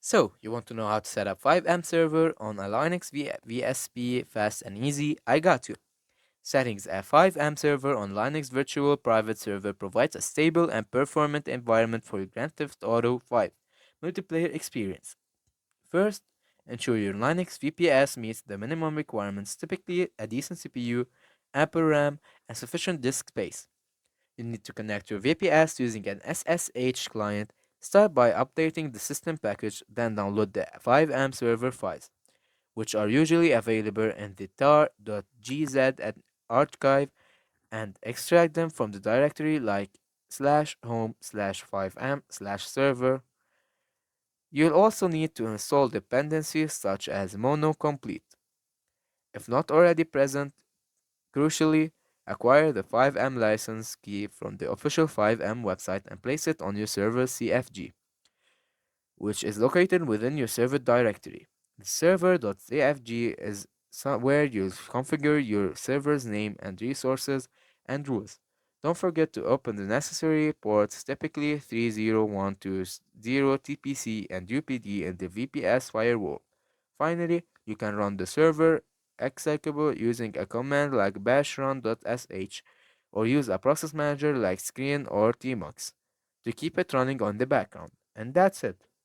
So, you want to know how to set up FiveM server on a Linux VSP fast and easy? I got you. Settings: a FiveM server on Linux virtual private server provides a stable and performant environment for your Grand Theft Auto 5 multiplayer experience. First, ensure your Linux VPS meets the minimum requirements, typically a decent CPU, ample RAM, and sufficient disk space. You need to connect your VPS using an SSH client. Start by updating the system package, then download the FiveM server files, which are usually available in the tar.gz and archive, and extract them from the directory like /home/5m/server. You'll also need to install dependencies such as monocomplete. If not already present, crucially, acquire the FiveM license key from the official FiveM website and place it on your server CFG, which is located within your server directory. The server.cfg is where you'll configure your server's name and resources and rules. Don't forget to open the necessary ports, typically 30120 TPC and UPD in the VPS firewall. Finally, you can run the server executable using a command like bash run.sh or use a process manager like screen or tmux to keep it running on the background. And that's it.